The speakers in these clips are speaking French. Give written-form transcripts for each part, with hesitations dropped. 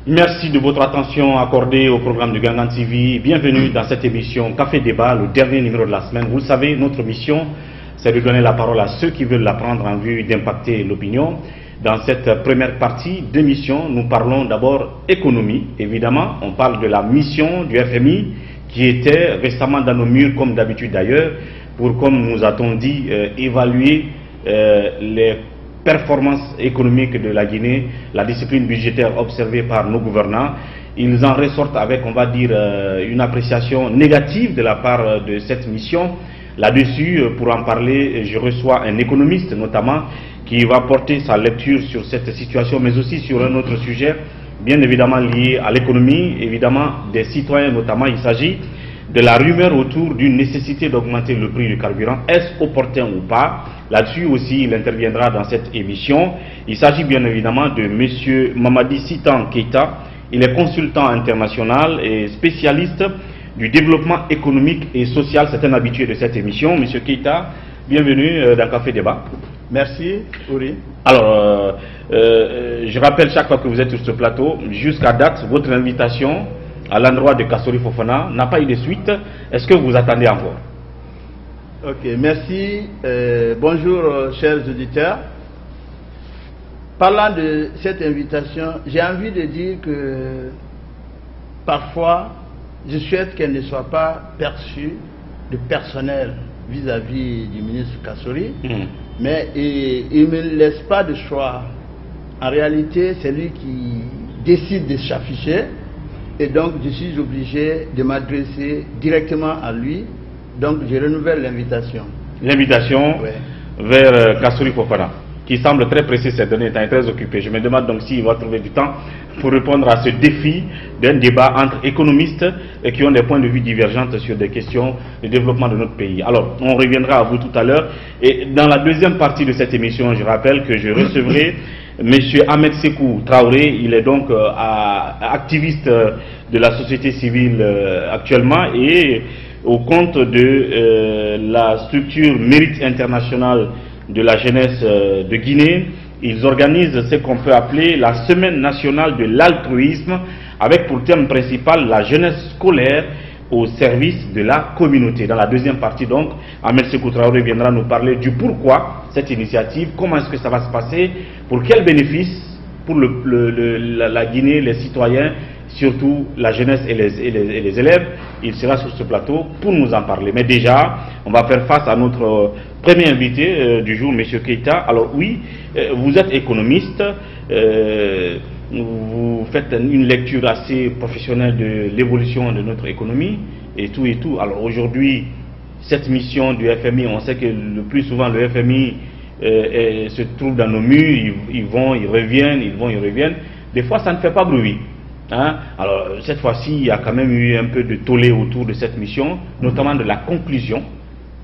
Merci de votre attention accordée au programme de Gangan TV. Bienvenue dans cette émission Café Débat, le dernier numéro de la semaine. Vous le savez, notre mission, c'est de donner la parole à ceux qui veulent la prendre en vue d'impacter l'opinion. Dans cette première partie d'émission, nous parlons d'abord économie. Évidemment, on parle de la mission du FMI qui était récemment dans nos murs, comme d'habitude d'ailleurs, pour, comme nous a-t-on dit, évaluer les performances économiques de la Guinée, la discipline budgétaire observée par nos gouvernants. Ils en ressortent avec, on va dire, une appréciation négative de la part de cette mission. Là-dessus, pour en parler, je reçois un économiste notamment qui va porter sa lecture sur cette situation, mais aussi sur un autre sujet, bien évidemment lié à l'économie, évidemment des citoyens notamment. Il s'agit de la rumeur autour d'une nécessité d'augmenter le prix du carburant. Est-ce opportun ou pas? Là-dessus aussi, il interviendra dans cette émission. Il s'agit bien évidemment de M. Mamadi Sitan Keita. Il est consultant international et spécialiste du développement économique et social. C'est un habitué de cette émission. M. Keita, bienvenue dans Café Débat. Merci, Ouri. Alors, je rappelle chaque fois que vous êtes sur ce plateau, jusqu'à date, votre invitation à l'endroit de Kassori Fofana n'a pas eu de suite. Est-ce que vous attendez encore? Ok, merci. Bonjour, chers auditeurs. Parlant de cette invitation, j'ai envie de dire que parfois, je souhaite qu'elle ne soit pas perçue de personnel vis-à-vis du ministre Kassori, mais il ne me laisse pas de choix. En réalité, c'est lui qui décide de s'afficher. Et donc, je suis obligé de m'adresser directement à lui. Donc, je renouvelle l'invitation. L'invitation vers Kassori Fofana, qui semble très pressé ces derniers temps et très occupé. Je me demande donc s'il va trouver du temps pour répondre à ce défi d'un débat entre économistes et qui ont des points de vue divergents sur des questions de développement de notre pays. Alors, on reviendra à vous tout à l'heure. Et dans la deuxième partie de cette émission, je rappelle que je recevrai M. Ahmed Sekou Traoré. Il est donc activiste de la société civile actuellement et au compte de la structure Mérite International de la jeunesse de Guinée. Ils organisent ce qu'on peut appeler la semaine nationale de l'altruisme avec pour thème principal la jeunesse scolaire au service de la communauté. Dans la deuxième partie donc, Ahmed Sekou Traoré viendra nous parler du pourquoi cette initiative, comment est-ce que ça va se passer, pour quels bénéfices pour la Guinée, les citoyens, surtout la jeunesse et les élèves. Il sera sur ce plateau pour nous en parler. Mais déjà, on va faire face à notre premier invité du jour, M. Keita. Alors oui, vous êtes économiste, vous faites une lecture assez professionnelle de l'évolution de notre économie et tout et tout. Alors aujourd'hui, cette mission du FMI, on sait que le plus souvent le FMI se trouve dans nos murs, ils vont, ils reviennent, ils vont, ils reviennent. Des fois, ça ne fait pas bruit. Hein? Alors cette fois-ci, il y a quand même eu un peu de tollé autour de cette mission, notamment de la conclusion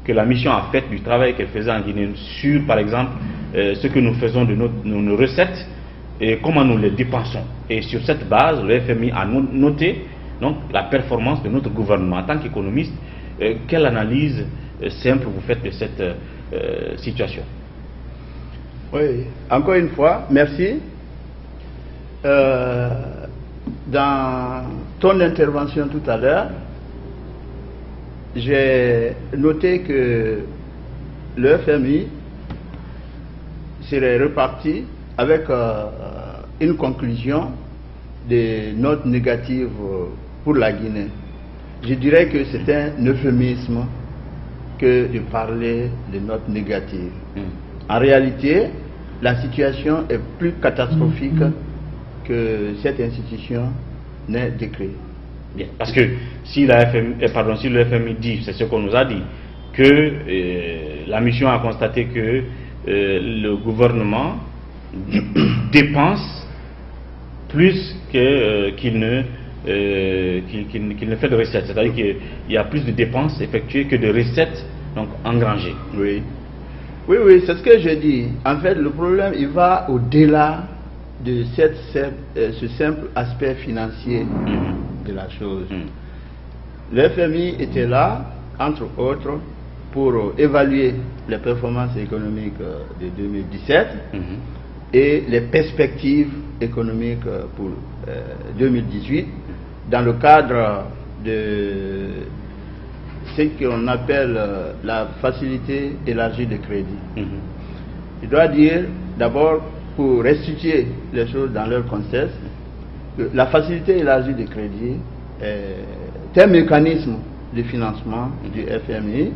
que la mission a faite du travail qu'elle faisait en Guinée sur, par exemple, ce que nous faisons de nos recettes et comment nous les dépensons. Et sur cette base, le FMI a noté donc, la performance de notre gouvernement. En tant qu'économiste, quelle analyse simple vous faites de cette situation? Oui, encore une fois, merci. Dans ton intervention tout à l'heure, j'ai noté que le FMI serait reparti avec une conclusion des notes négatives pour la Guinée. Je dirais que c'est un euphémisme que de parler de notes négatives. En réalité, la situation est plus catastrophique que cette institution n'est décrite. Bien, parce que si, si le FMI dit, c'est ce qu'on nous a dit, que la mission a constaté que le gouvernement dépense plus qu'il ne fait de recettes. C'est-à-dire qu'il y a plus de dépenses effectuées que de recettes donc engrangées. Oui, c'est ce que je dis. En fait, le problème, il va au-delà de ce simple aspect financier de la chose. Le FMI était là, entre autres, pour évaluer les performances économiques de 2017 et les perspectives économique pour 2018 dans le cadre de ce qu'on appelle la facilité élargie de crédit. Je dois dire d'abord, pour restituer les choses dans leur contexte, que la facilité élargie de crédit est un mécanisme de financement du FMI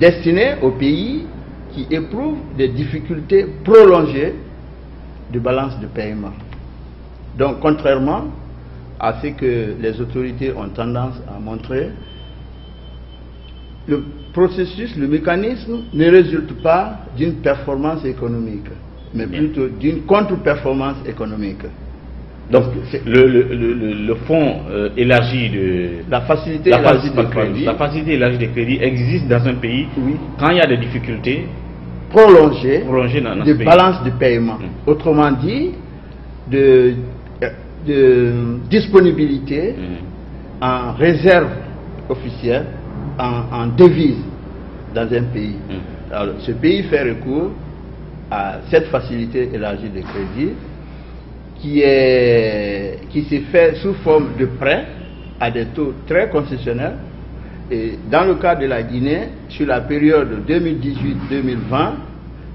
destiné aux pays qui éprouvent des difficultés prolongées de balance de paiement. Donc, contrairement à ce que les autorités ont tendance à montrer, le processus, le mécanisme ne résulte pas d'une performance économique, mais plutôt d'une contre-performance économique. Donc, le fonds élargi de... La facilité élargie de crédit. La facilité élargie de crédit existe dans un pays quand il y a des difficultés prolongées dans de balance de paiement. Autrement dit, de disponibilité en réserve officielle, en devise dans un pays. Alors, ce pays fait recours à cette facilité élargie de crédit qui s'est fait sous forme de prêt à des taux très concessionnels. Et dans le cas de la Guinée, sur la période 2018-2020,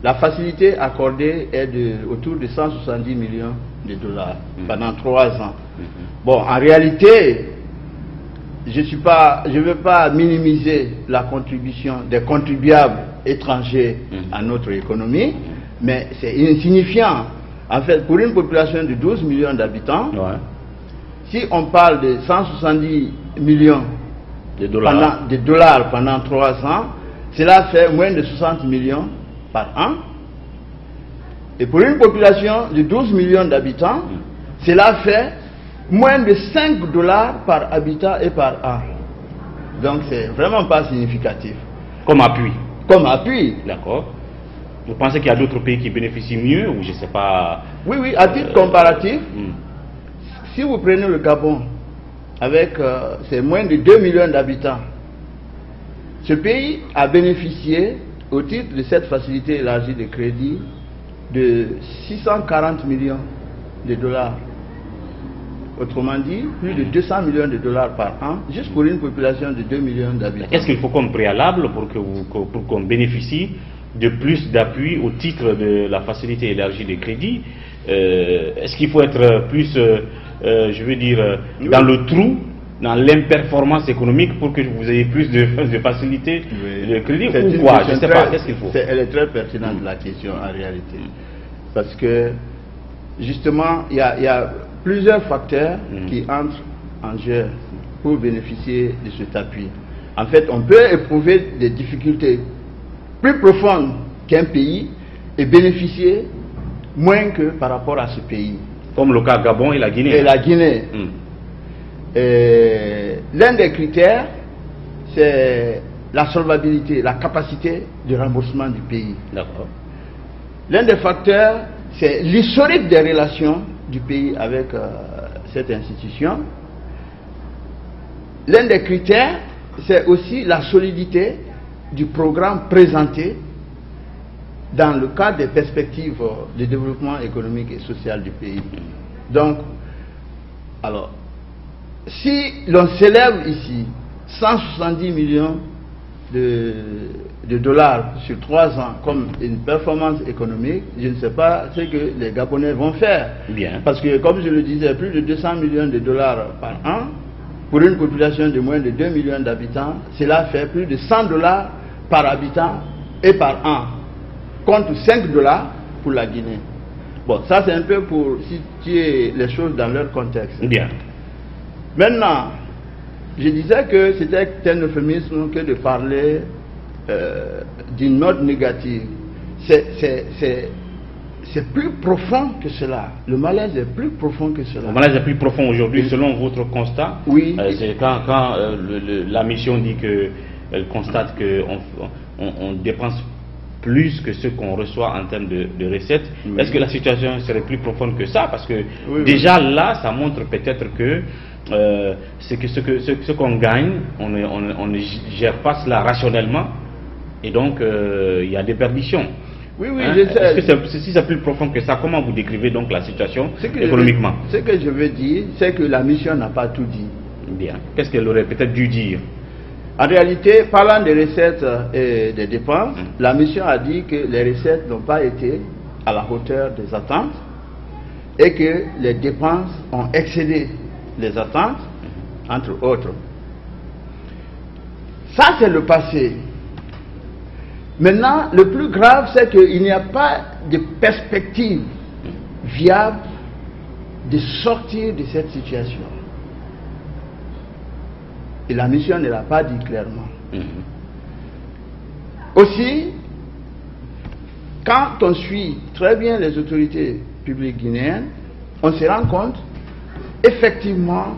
la facilité accordée est autour de 170 millions de dollars pendant 3 ans. Bon, en réalité, je ne veux pas minimiser la contribution des contribuables étrangers à notre économie, mais c'est insignifiant. En fait, pour une population de 12 millions d'habitants, si on parle de 170 millions de dollars pendant 3 ans, cela fait moins de 60 millions par an. Et pour une population de 12 millions d'habitants, cela fait moins de 5 dollars par habitant et par an. Donc c'est vraiment pas significatif. Comme appui. Comme appui. D'accord. Vous pensez qu'il y a d'autres pays qui bénéficient mieux ou je ne sais pas? Oui, oui, à titre comparatif, si vous prenez le Gabon, avec c'est moins de 2 millions d'habitants, ce pays a bénéficié, au titre de cette facilité élargie de crédit, de 640 millions de dollars. Autrement dit, plus de 200 millions de dollars par an, juste pour une population de 2 millions d'habitants. Qu'est-ce qu'il faut comme préalable pour qu'on bénéficie de plus d'appui au titre de la facilité élargie de crédit? Est-ce qu'il faut être plus, je veux dire, dans le trou, dans l'imperformance économique pour que vous ayez plus de facilité de crédit ou quoi? Je ne sais pas, qu'est-ce qu'il faut? Elle est très pertinente la question en réalité. Parce que justement, il y a plusieurs facteurs qui entrent en jeu pour bénéficier de cet appui. En fait, on peut éprouver des difficultés plus profondes qu'un pays et bénéficier moins que par rapport à ce pays. Comme le cas Gabon et la Guinée. Et la Guinée. L'un des critères, c'est la solvabilité, la capacité de remboursement du pays. D'accord. L'un des facteurs, c'est l'historique des relations du pays avec cette institution. L'un des critères, c'est aussi la solidité du programme présenté dans le cadre des perspectives de développement économique et social du pays. Donc, alors, si l'on s'élève ici 170 millions de dollars sur 3 ans comme une performance économique, je ne sais pas ce que les Gabonais vont faire. Bien. Parce que, comme je le disais, plus de 200 millions de dollars par an, pour une population de moins de 2 millions d'habitants, cela fait plus de 100 dollars par habitant et par an, contre 5 dollars pour la Guinée. Bon, ça c'est un peu pour situer les choses dans leur contexte. Bien. Maintenant, je disais que c'était un euphémisme que de parler d'une note négative. C'est plus profond que cela. Le malaise est plus profond que cela. Le malaise est plus profond aujourd'hui, selon votre constat. Oui. C'est quand la mission dit qu'elle constate qu'on dépense plus que ce qu'on reçoit en termes de recettes. Oui. Est-ce que la situation serait plus profonde que ça? Parce que déjà là, ça montre peut-être que ce qu'on gagne, on ne gère pas cela rationnellement. Et donc, il y a des perditions. Oui, oui, je sais. Est-ce que si c'est plus profond que ça, comment vous décrivez donc la situation économiquement? Ce que je veux dire, c'est que la mission n'a pas tout dit. Bien. Qu'est-ce qu'elle aurait peut-être dû dire? En réalité, parlant des recettes et des dépenses, la mission a dit que les recettes n'ont pas été à la hauteur des attentes et que les dépenses ont excédé les attentes, entre autres. Ça, c'est le passé. Maintenant, le plus grave, c'est qu'il n'y a pas de perspective viable de sortir de cette situation. Et la mission ne l'a pas dit clairement. Aussi, quand on suit très bien les autorités publiques guinéennes, on se rend compte effectivement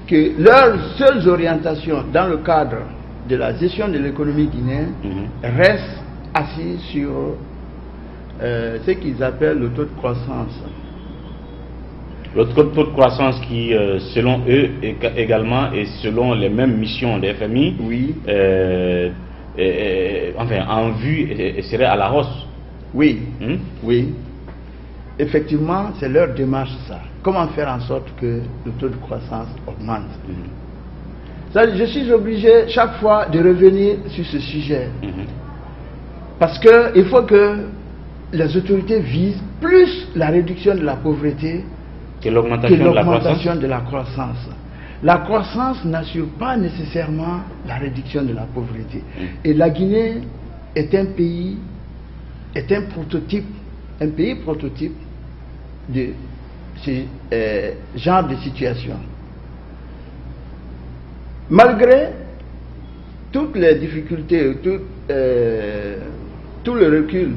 que leurs seules orientations dans le cadre de la gestion de l'économie guinéenne restent assises sur ce qu'ils appellent le taux de croissance. Le taux de croissance qui, selon eux également, et selon les mêmes missions des FMI, oui. Enfin, en vue, serait à la hausse. Oui, oui. Effectivement, c'est leur démarche, ça. Comment faire en sorte que le taux de croissance augmente? Je suis obligé chaque fois de revenir sur ce sujet. Parce qu'il faut que les autorités visent plus la réduction de la pauvreté que l'augmentation de la croissance. La croissance n'assure pas nécessairement la réduction de la pauvreté. Et la Guinée est un pays, prototype de ce genre de situation. Malgré toutes les difficultés, tout le recul,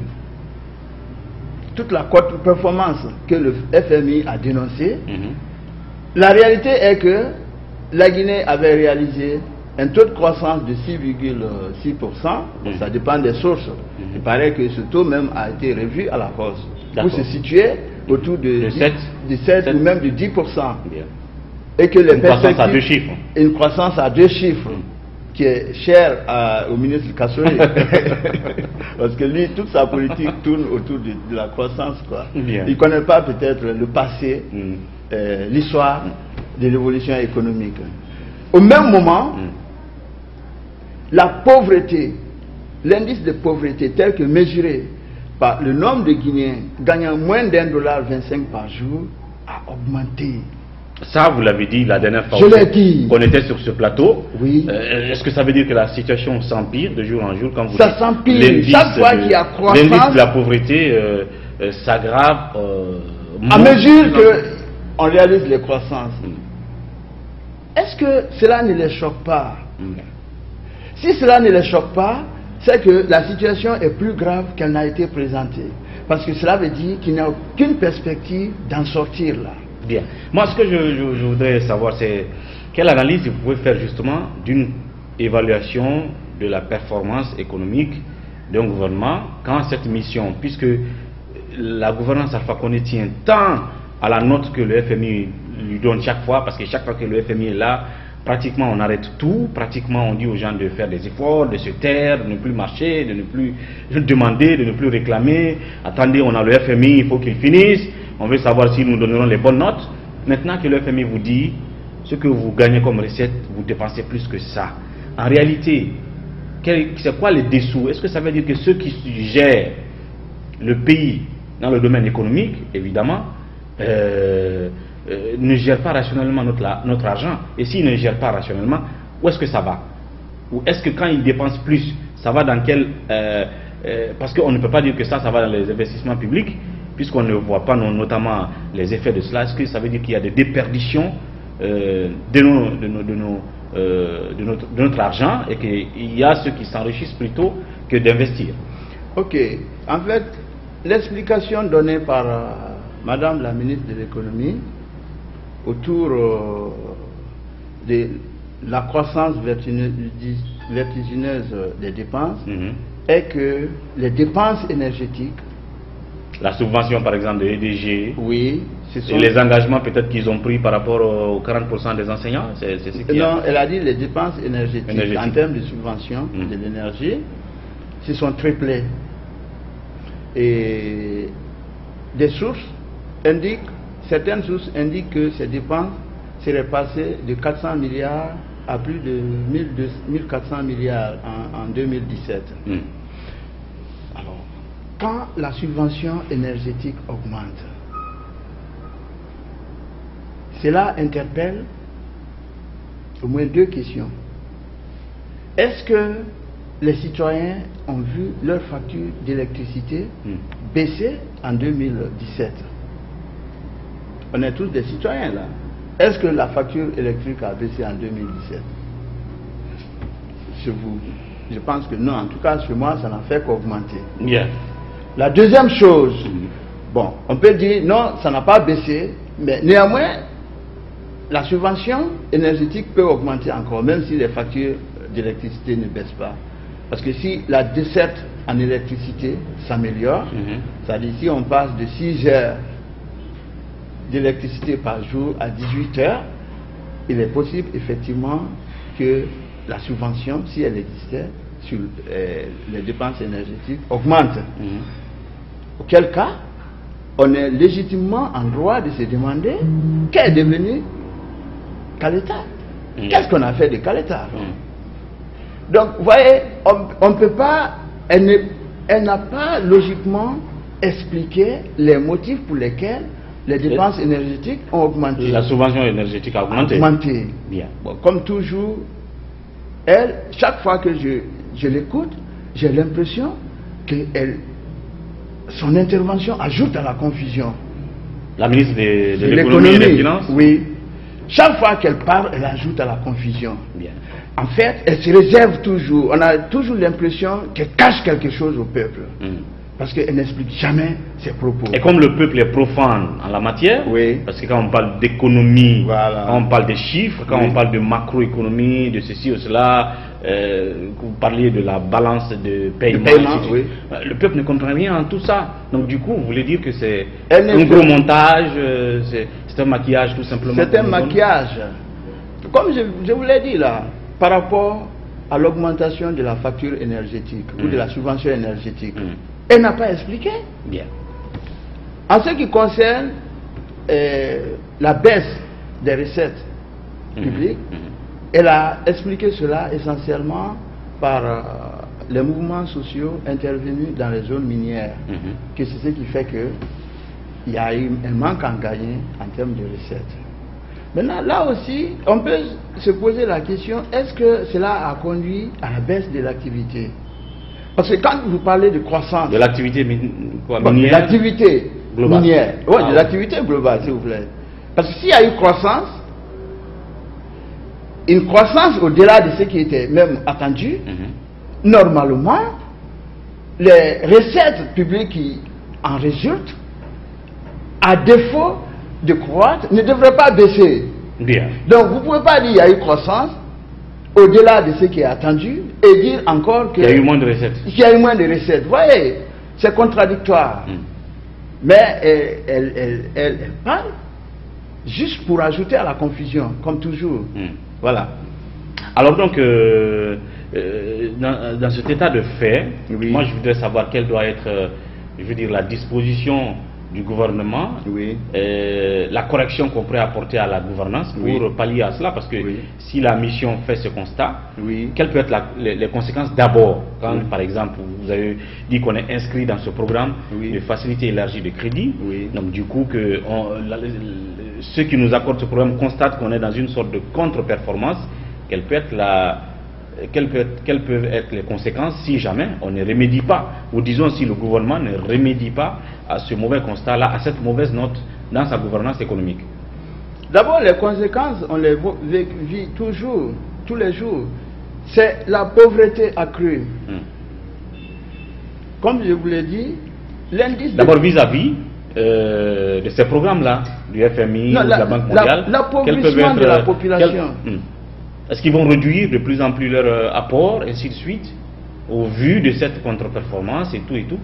toute la contre-performance que le FMI a dénoncé, la réalité est que la Guinée avait réalisé un taux de croissance de 6,6%, ça dépend des sources. Il paraît que ce taux même a été revu à la hausse, pour se situer autour de 7 ou même de 10%. Bien. Et que les croissance à 2 chiffres. Une croissance à 2 chiffres, qui est chère au ministre Kassori. Parce que lui, toute sa politique tourne autour de la croissance, quoi. Il ne connaît pas peut-être le passé, l'histoire de l'évolution économique. Au même moment, la pauvreté, l'indice de pauvreté tel que mesuré par le nombre de Guinéens gagnant moins d'1,25 $ par jour a augmenté. Ça, vous l'avez dit la dernière fois qu'on était sur ce plateau. Oui. Est-ce que ça veut dire que la situation s'empire de jour en jour quand vous ça s'empire. Chaque fois qu'il y a croissance, l'indice de la pauvreté s'aggrave à mesure qu'on réalise les croissances. Est-ce que cela ne les choque pas? Si cela ne les choque pas, c'est que la situation est plus grave qu'elle n'a été présentée. Parce que cela veut dire qu'il n'y a aucune perspective d'en sortir là. Bien. Moi, ce que je voudrais savoir, c'est quelle analyse vous pouvez faire justement d'une évaluation de la performance économique d'un gouvernement quand cette mission, puisque la gouvernance Alpha Condé tient tant à la note que le FMI lui donne chaque fois, parce que chaque fois que le FMI est là, pratiquement on arrête tout, pratiquement on dit aux gens de faire des efforts, de se taire, de ne plus marcher, de ne plus demander, de ne plus réclamer. Attendez, on a le FMI, il faut qu'il finisse. On veut savoir si nous donnerons les bonnes notes. Maintenant que le FMI vous dit ce que vous gagnez comme recette, vous dépensez plus que ça. En réalité, c'est quoi les dessous? Est-ce que ça veut dire que ceux qui gèrent le pays dans le domaine économique, évidemment, ne gèrent pas rationnellement notre argent? Et s'ils ne gèrent pas rationnellement, où est-ce que ça va? Ou est-ce que quand ils dépensent plus, ça va dans quel... parce qu'on ne peut pas dire que ça va dans les investissements publics, puisqu'on ne voit pas notamment les effets de cela. Est-ce que ça veut dire qu'il y a des déperditions de notre argent et qu'il y a ceux qui s'enrichissent plutôt que d'investir? Ok. En fait, l'explication donnée par Madame la ministre de l'économie autour de la croissance vertigineuse des dépenses est que les dépenses énergétiques, la subvention par exemple de EDG, oui, et les engagements peut-être qu'ils ont pris par rapport aux 40% des enseignants, c'est ce qui... Non, elle a dit les dépenses énergétiques. En termes de subvention de l'énergie se sont triplées. Et des sources indiquent, certaines sources indiquent que ces dépenses seraient passées de 400 milliards à plus de 1400 milliards en 2017. Alors, quand la subvention énergétique augmente, cela interpelle au moins deux questions. Est-ce que les citoyens ont vu leur facture d'électricité baisser en 2017? On est tous des citoyens là. Est-ce que la facture électrique a baissé en 2017? Je pense que non. En tout cas, chez moi, ça n'a fait qu'augmenter. Yeah. La deuxième chose, bon, on peut dire non, ça n'a pas baissé, mais néanmoins, la subvention énergétique peut augmenter encore, même si les factures d'électricité ne baissent pas. Parce que si la desserte en électricité s'améliore, c'est-à-dire si on passe de 6 heures d'électricité par jour à 18 heures, il est possible effectivement que la subvention, si elle existait, sur les dépenses énergétiques, augmente. Auquel cas, on est légitimement en droit de se demander qu'est devenu Caleta. Qu'est-ce qu'on a fait de Caleta? Donc, vous voyez, on ne peut pas, elle n'a pas logiquement expliqué les motifs pour lesquels les dépenses énergétiques ont augmenté. La subvention énergétique a augmenté. Bien. Bon, comme toujours, elle, chaque fois que je l'écoute, j'ai l'impression que son intervention ajoute à la confusion. La ministre de l'économie et des finances? Oui. Chaque fois qu'elle parle, elle ajoute à la confusion. Bien. En fait, elle se réserve toujours. On a toujours l'impression qu'elle cache quelque chose au peuple. Parce qu'elle n'explique jamais ses propos. Et comme le peuple est profane en la matière, parce que quand on parle d'économie, quand on parle de chiffres, quand on parle de macroéconomie, de ceci ou cela, vous parliez de la balance de paiement, le peuple ne comprend rien en tout ça. Donc du coup, vous voulez dire que c'est un gros montage, c'est un maquillage tout simplement? C'est un maquillage. Comme je vous l'ai dit là, par rapport à l'augmentation de la facture énergétique ou de la subvention énergétique, elle n'a pas expliqué. Bien. En ce qui concerne la baisse des recettes publiques, elle a expliqué cela essentiellement par les mouvements sociaux intervenus dans les zones minières, que c'est ce qui fait qu'il y a eu un manque à gagner en termes de recettes. Maintenant, là aussi, on peut se poser la question, est-ce que cela a conduit à la baisse de l'activité? Parce que quand vous parlez de croissance... De l'activité minière? De l'activité minière. Oui, de l'activité globale, s'il vous plaît. Parce que s'il y a eu croissance, une croissance au-delà de ce qui était même attendu, normalement, les recettes publiques qui en résultent, à défaut de croître, ne devraient pas baisser. Bien. Donc vous ne pouvez pas dire qu'il y a eu croissance au-delà de ce qui est attendu et dire encore qu'il y a eu moins de recettes. Qu'il y a eu moins de recettes. Vous voyez, c'est contradictoire. Mais elle parle juste pour ajouter à la confusion, comme toujours. Voilà. Alors donc, dans cet état de fait, moi je voudrais savoir quelle doit être, je veux dire, la disposition du gouvernement, la correction qu'on pourrait apporter à la gouvernance pour pallier à cela, parce que si la mission fait ce constat, quelles peuvent être les conséquences d'abord, quand par exemple vous avez dit qu'on est inscrit dans ce programme de facilité élargie de crédit, donc du coup que ceux qui nous accordent ce programme constatent qu'on est dans une sorte de contre-performance, quelle peut être quelles peuvent être les conséquences si jamais on ne remédie pas, ou disons si le gouvernement ne remédie pas à ce mauvais constat-là, à cette mauvaise note dans sa gouvernance économique? D'abord, les conséquences, on les vit toujours, tous les jours. C'est la pauvreté accrue. Comme je vous l'ai dit, l'indice... D'abord vis-à-vis de ces programmes-là, du FMI, de la Banque mondiale, l'appauvrissement de la population. Est-ce qu'ils vont réduire de plus en plus leur apport, ainsi de suite, au vu de cette contre-performance et tout et tout?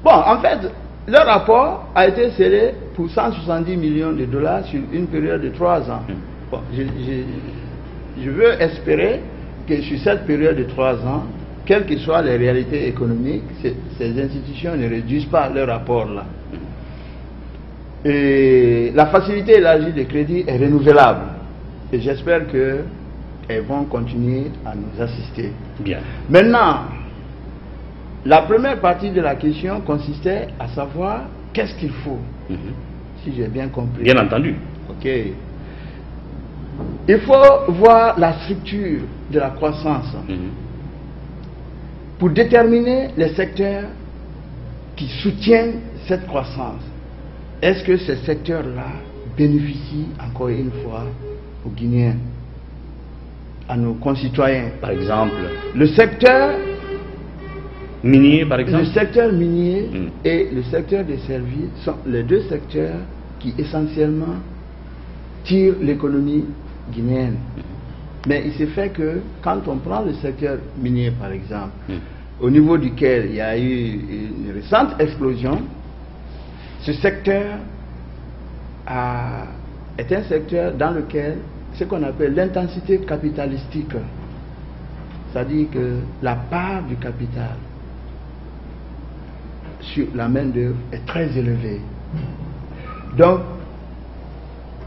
Bon, en fait, leur rapport a été scellé pour 170 millions de dollars sur une période de 3 ans. Bon, je veux espérer que sur cette période de 3 ans, quelles que soient les réalités économiques, ces institutions ne réduisent pas leur rapport là. Et la facilité élargie des crédits est renouvelable. Et j'espère qu'elles vont continuer à nous assister. Bien. Maintenant, la première partie de la question consistait à savoir qu'est-ce qu'il faut, si j'ai bien compris. Bien entendu. Ok. Il faut voir la structure de la croissance pour déterminer les secteurs qui soutiennent cette croissance. Est-ce que ces secteurs-là bénéficient encore une fois aux Guinéens, à nos concitoyens? Par exemple, le secteur minier, par exemple. Le secteur minier et le secteur des services sont les deux secteurs qui essentiellement tirent l'économie guinéenne. Mais il s'est fait que quand on prend le secteur minier par exemple, au niveau duquel il y a eu une récente explosion, ce secteur est un secteur dans lequel ce qu'on appelle l'intensité capitalistique, c'est-à-dire que la part du capital sur la main-d'œuvre est très élevée. Donc,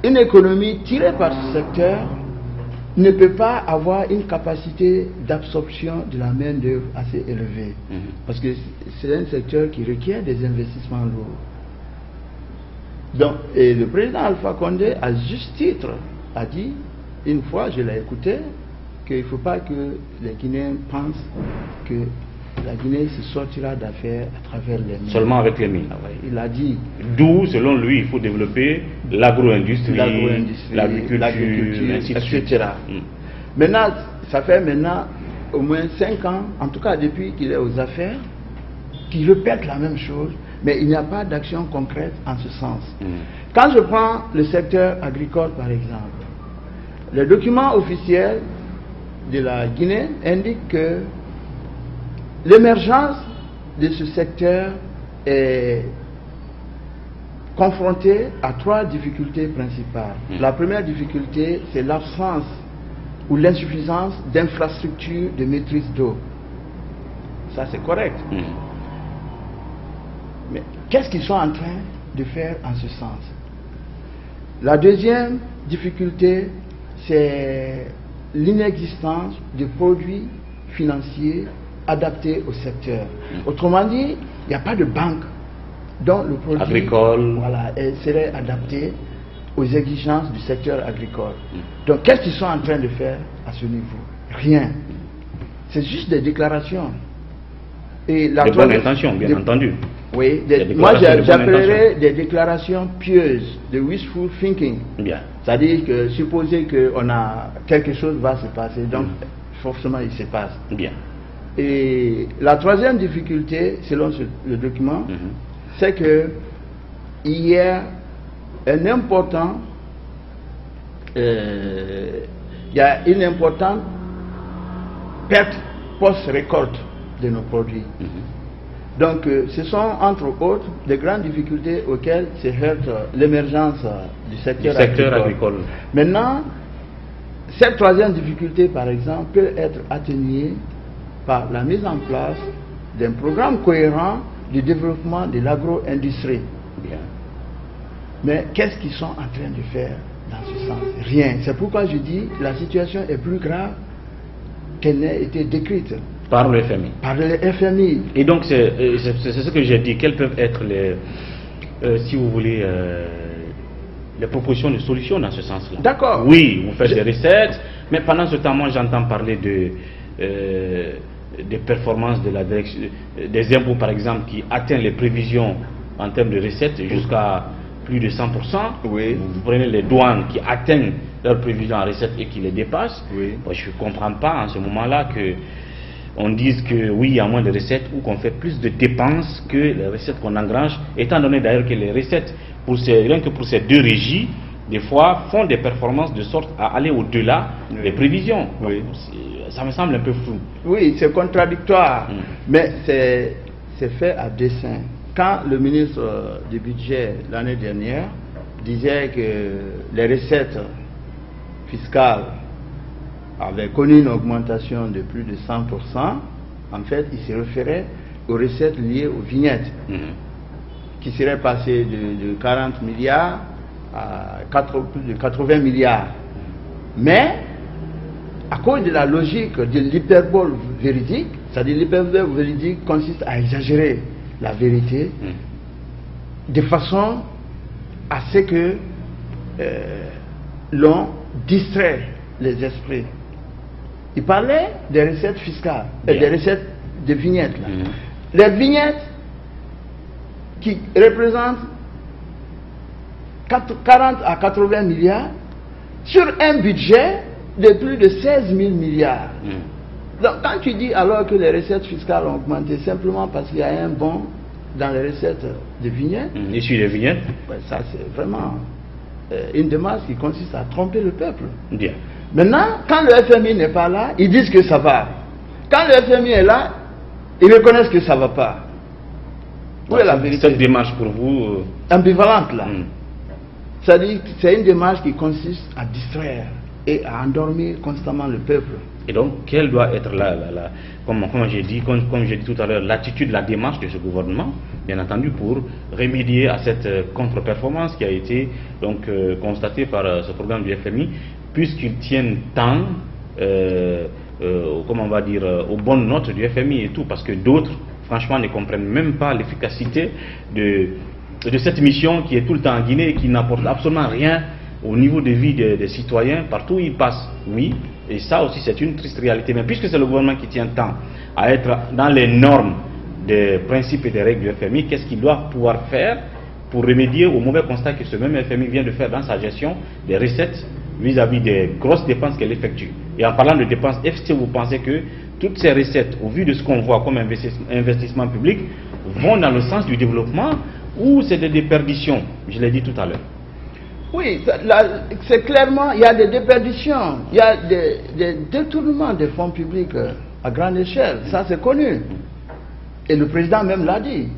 une économie tirée par ce secteur ne peut pas avoir une capacité d'absorption de la main-d'œuvre assez élevée. Parce que c'est un secteur qui requiert des investissements lourds. Donc, et le président Alpha Condé, à juste titre, a dit, une fois, je l'ai écouté, qu'il ne faut pas que les Guinéens pensent que la Guinée se sortira d'affaires à travers les mines. Seulement avec les mines. Il a dit. D'où, selon lui, il faut développer l'agro-industrie, l'agriculture, etc. Maintenant, ça fait maintenant au moins 5 ans, en tout cas depuis qu'il est aux affaires, qu'il répète la même chose, mais il n'y a pas d'action concrète en ce sens. Quand je prends le secteur agricole, par exemple, les documents officiels de la Guinée indiquent que l'émergence de ce secteur est confrontée à 3 difficultés principales. La première difficulté, c'est l'absence ou l'insuffisance d'infrastructures de maîtrise d'eau. Ça, c'est correct. Mais qu'est-ce qu'ils sont en train de faire en ce sens? La deuxième difficulté, c'est l'inexistence de produits financiers adaptés au secteur. Autrement dit, il n'y a pas de banque dont le produit agricole serait adapté aux exigences du secteur agricole. Donc, qu'est-ce qu'ils sont en train de faire à ce niveau? Rien. C'est juste des déclarations. Et la de bonnes intentions, bien entendu. Oui, moi j'appellerais des déclarations pieuses, de wishful thinking. C'est-à-dire que supposer que quelque chose va se passer, donc forcément il se passe. Bien. Et la troisième difficulté, selon le document, c'est que il y a un important, il y a une importante perte post-récolte de nos produits. Donc, ce sont entre autres des grandes difficultés auxquelles se heurte l'émergence du secteur agricole. Maintenant, cette troisième difficulté, par exemple, peut être atténuée par la mise en place d'un programme cohérent de développement de l'agro-industrie. Mais qu'est-ce qu'ils sont en train de faire dans ce sens? Rien. C'est pourquoi je dis que la situation est plus grave qu'elle n'a été décrite. Par le FMI. Par le FMI. Et donc, c'est ce que j'ai dit. Quelles peuvent être les, si vous voulez, les propositions de solutions dans ce sens-là? D'accord. Oui, vous faites des recettes, mais pendant ce temps, moi, j'entends parler des performances de la direction, des impôts, par exemple, qui atteignent les prévisions en termes de recettes jusqu'à plus de 100%. Oui. Vous prenez les douanes qui atteignent leurs prévisions en recettes et qui les dépassent. Oui. Moi, je ne comprends pas en ce moment-là que on dise que oui, il y a moins de recettes ou qu'on fait plus de dépenses que les recettes qu'on engrange, étant donné d'ailleurs que les recettes, rien que pour ces deux régies, des fois font des performances de sorte à aller au-delà des prévisions. Donc, ça me semble un peu flou. Oui, c'est contradictoire, mais c'est fait à dessein. Quand le ministre du budget l'année dernière disait que les recettes fiscales avait connu une augmentation de plus de 100%, en fait, il se référait aux recettes liées aux vignettes, qui seraient passées de 40 milliards à plus de 80 milliards. Mais, à cause de la logique de l'hyperbole véridique, c'est-à-dire l'hyperbole véridique consiste à exagérer la vérité de façon à ce que l'on distrait les esprits. Il parlait des recettes fiscales, des recettes de vignettes. Là. Les vignettes qui représentent 40 à 80 milliards sur un budget de plus de 16 000 milliards. Donc quand tu dis alors que les recettes fiscales ont augmenté simplement parce qu'il y a un bond dans les recettes de vignettes, issues des vignettes, ça c'est vraiment une démarche qui consiste à tromper le peuple. Bien. Maintenant, quand le FMI n'est pas là, ils disent que ça va. Quand le FMI est là, ils reconnaissent que ça ne va pas. Où est la vérité? Cette démarche pour vous ambivalente là. C'est-à-dire que c'est une démarche qui consiste à distraire et à endormir constamment le peuple. Et donc, quelle doit être comme j'ai dit tout à l'heure, l'attitude, la démarche de ce gouvernement, bien entendu, pour remédier à cette contre-performance qui a été donc constatée par ce programme du FMI, puisqu'ils tiennent tant, comment on va dire, aux bonnes notes du FMI et tout, parce que d'autres, franchement, ne comprennent même pas l'efficacité de cette mission qui est tout le temps en Guinée et qui n'apporte absolument rien au niveau de vie des citoyens partout où ils passent. Oui, et ça aussi c'est une triste réalité. Mais puisque c'est le gouvernement qui tient tant à être dans les normes des principes et des règles du FMI, qu'est-ce qu'il doit pouvoir faire pour remédier au mauvais constat que ce même FMI vient de faire dans sa gestion des recettes vis-à-vis des grosses dépenses qu'elle effectue? Et en parlant de dépenses, est-ce que vous pensez que toutes ces recettes, au vu de ce qu'on voit comme investissement public, vont dans le sens du développement ou c'est des déperditions? Je l'ai dit tout à l'heure. Oui, c'est clairement, il y a des déperditions, il y a des détournements des fonds publics à grande échelle, ça c'est connu. Et le président même l'a dit.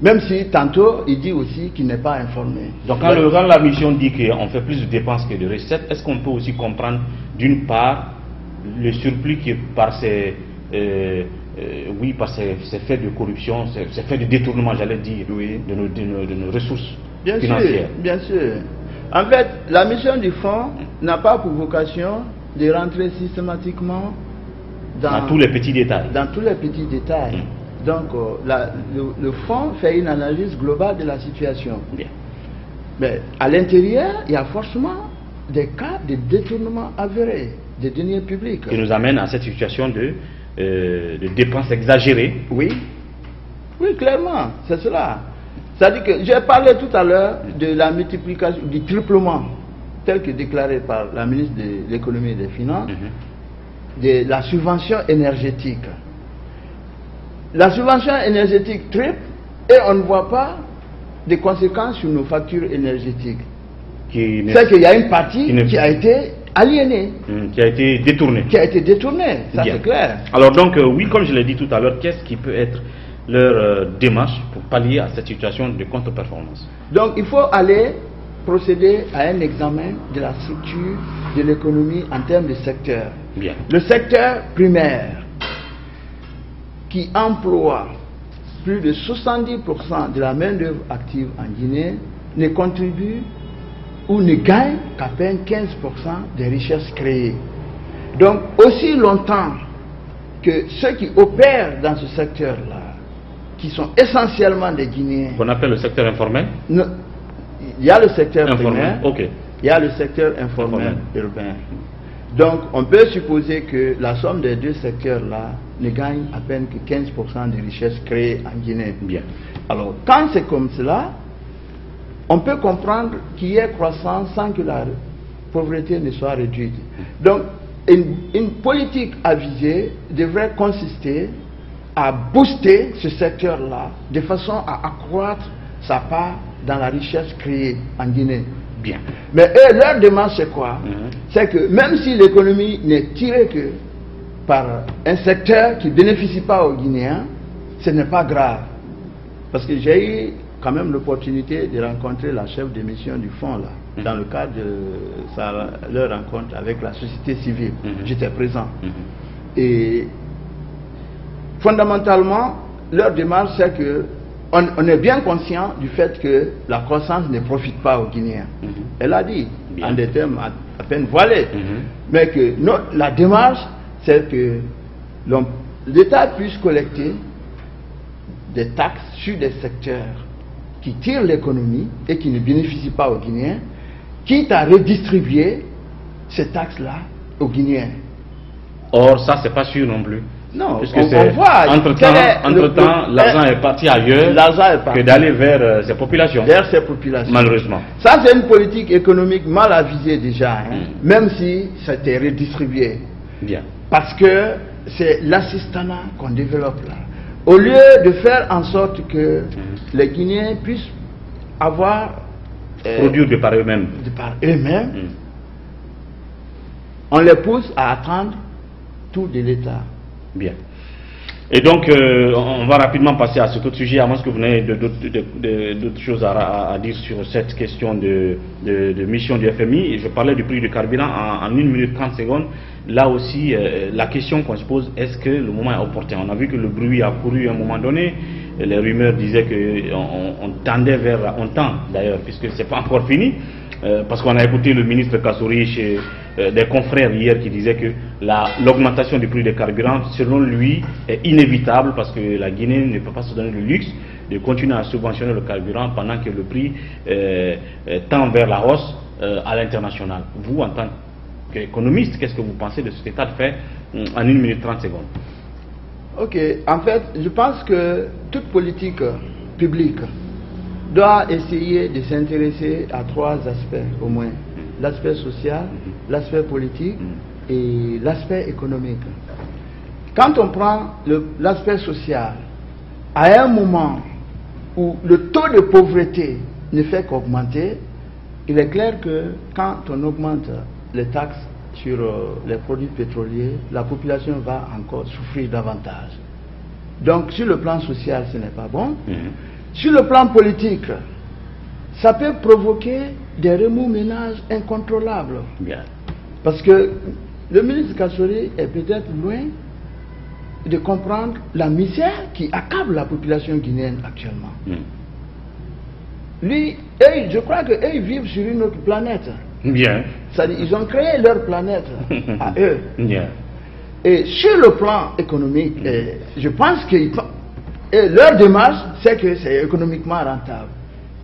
Même si tantôt il dit aussi qu'il n'est pas informé. Donc quand la mission dit qu'on fait plus de dépenses que de recettes, est-ce qu'on peut aussi comprendre d'une part le surplus qui par ces faits de corruption, ces faits de détournement, j'allais dire, de nos ressources financières? Bien sûr. En fait, la mission du fonds n'a pas pour vocation de rentrer systématiquement dans tous les petits détails. Dans tous les petits détails. Donc, le fonds fait une analyse globale de la situation. Bien. Mais à l'intérieur, il y a forcément des cas de détournement avérés des deniers publics. Qui nous amène à cette situation de dépenses exagérées. Oui, clairement, c'est cela. C'est-à-dire que j'ai parlé tout à l'heure de la multiplication, du triplement, tel que déclaré par la ministre de l'économie et des finances, de la subvention énergétique. La subvention énergétique triple et on ne voit pas de conséquences sur nos factures énergétiques. C'est qu'il y a une partie qui a été aliénée. Qui a été détournée. Ça c'est clair. Alors donc, oui, comme je l'ai dit tout à l'heure, qu'est-ce qui peut être leur démarche pour pallier à cette situation de contre-performance? Donc il faut aller procéder à un examen de la structure de l'économie en termes de secteur. Bien. Le secteur primaire, qui emploie plus de 70% de la main-d'œuvre active en Guinée, ne contribue ou ne gagne qu'à peine 15% des richesses créées. Donc, aussi longtemps que ceux qui opèrent dans ce secteur-là, qui sont essentiellement des Guinéens... Qu'on appelle le secteur informel? Il y a le secteur primaire, okay. Il y a le secteur informel urbain. Donc, on peut supposer que la somme des deux secteurs-là ne gagne à peine que 15% des richesses créées en Guinée. Bien. Alors, quand c'est comme cela, on peut comprendre qu'il y ait croissance sans que la pauvreté ne soit réduite. Donc, une politique avisée devrait consister à booster ce secteur-là de façon à accroître sa part dans la richesse créée en Guinée. Bien. Mais eux, leur démarche, c'est quoi? C'est que même si l'économie n'est tirée que par un secteur qui ne bénéficie pas aux Guinéens, ce n'est pas grave. Parce que j'ai eu quand même l'opportunité de rencontrer la chef de mission du fonds, là, dans le cadre de leur rencontre avec la société civile. J'étais présent. Et fondamentalement, leur démarche, c'est que on est bien conscient du fait que la croissance ne profite pas aux Guinéens. Elle a dit, en des termes à peine voilés, mais que la démarche, c'est que l'État puisse collecter des taxes sur des secteurs qui tirent l'économie et qui ne bénéficient pas aux Guinéens, quitte à redistribuer ces taxes-là aux Guinéens. Or, ça, c'est pas sûr non plus. Non, puisque on voit. Entre-temps, l'argent est parti ailleurs que d'aller vers ces populations. Vers ces populations. Malheureusement. Ça, c'est une politique économique mal avisée déjà, même si ça a été redistribué. Bien. Parce que c'est l'assistanat qu'on développe là. Au lieu de faire en sorte que les Guinéens puissent avoir... produire de par eux-mêmes. De par eux-mêmes, on les pousse à attendre tout de l'État. Bien. Et donc, on va rapidement passer à cet autre sujet, à moins que vous n'ayez d'autres choses à dire sur cette question de mission du FMI. Et je parlais du prix du carburant en 1 minute 30 secondes. Là aussi, la question qu'on se pose, est-ce que le moment est opportun? On a vu que le bruit a couru à un moment donné. Les rumeurs disaient qu'on tendait vers... On tend d'ailleurs, puisque ce n'est pas encore fini. Parce qu'on a écouté le ministre Kassouri chez des confrères hier qui disait que l'augmentation du prix des carburants, selon lui, est inévitable parce que la Guinée ne peut pas se donner le luxe de continuer à subventionner le carburant pendant que le prix tend vers la hausse à l'international. Vous, en tant qu'économiste, qu'est-ce que vous pensez de cet état de fait en 1 minute 30 secondes? Ok, en fait, je pense que toute politique publique doit essayer de s'intéresser à 3 aspects au moins. L'aspect social, l'aspect politique et l'aspect économique. Quand on prend l'aspect social, à un moment où le taux de pauvreté ne fait qu'augmenter, il est clair que quand on augmente les taxes sur les produits pétroliers, la population va encore souffrir davantage. Donc sur le plan social, ce n'est pas bon. Sur le plan politique, ça peut provoquer des remous-ménages incontrôlables. Bien. Parce que le ministre Kassouri est peut-être loin de comprendre la misère qui accable la population guinéenne actuellement. Lui, je crois qu'eux, ils vivent sur une autre planète. Bien. C'est-à-dire, ils ont créé leur planète à eux. Bien. Et sur le plan économique, je pense que leur démarche, c'est que c'est économiquement rentable.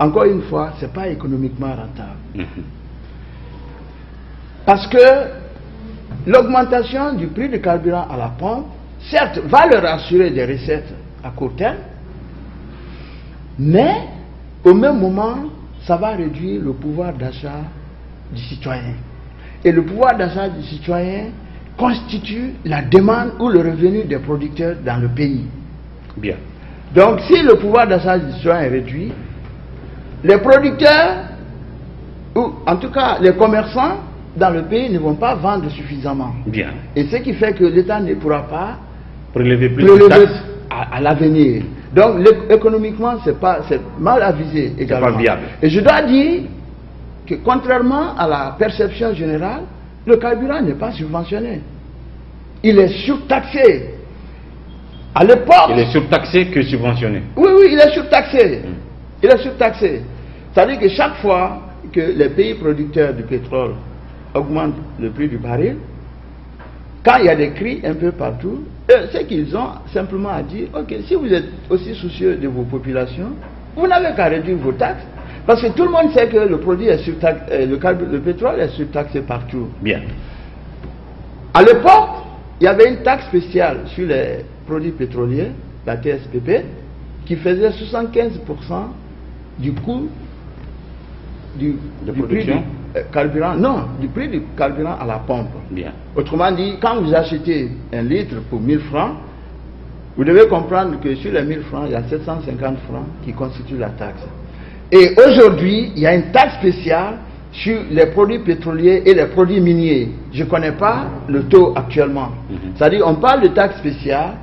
Encore une fois, ce n'est pas économiquement rentable. Parce que l'augmentation du prix du carburant à la pompe, certes, va leur assurer des recettes à court terme, mais au même moment, ça va réduire le pouvoir d'achat du citoyen. Et le pouvoir d'achat du citoyen constitue la demande ou le revenu des producteurs dans le pays. Bien. Donc, si le pouvoir d'achat du citoyen est réduit, les producteurs, ou en tout cas les commerçants dans le pays ne vont pas vendre suffisamment. Bien. Et ce qui fait que l'État ne pourra pas prélever plus de taxes à l'avenir. Donc, économiquement, c'est mal avisé également. C'est pas viable. Et je dois dire que contrairement à la perception générale, le carburant n'est pas subventionné. Il est surtaxé. À l'époque... Il est surtaxé que subventionné. Oui, oui, il est surtaxé. Il est surtaxé. C'est-à-dire que chaque fois que les pays producteurs du pétrole augmentent le prix du baril, quand il y a des cris un peu partout, c'est qu'ils ont simplement à dire, ok, si vous êtes aussi soucieux de vos populations, vous n'avez qu'à réduire vos taxes. Parce que tout le monde sait que le produit est surtaxé, le pétrole est surtaxé partout. Bien. À l'époque, il y avait une taxe spéciale sur les produits pétroliers, la TSPP, qui faisait 75% du coût du prix du carburant. Non, du prix du carburant à la pompe. Bien. Autrement dit, quand vous achetez un litre pour 1000 francs, vous devez comprendre que sur les 1000 francs, il y a 750 francs qui constituent la taxe. Et aujourd'hui, il y a une taxe spéciale sur les produits pétroliers et les produits miniers. Je ne connais pas le taux actuellement. C'est-à-dire, on parle de taxe spéciale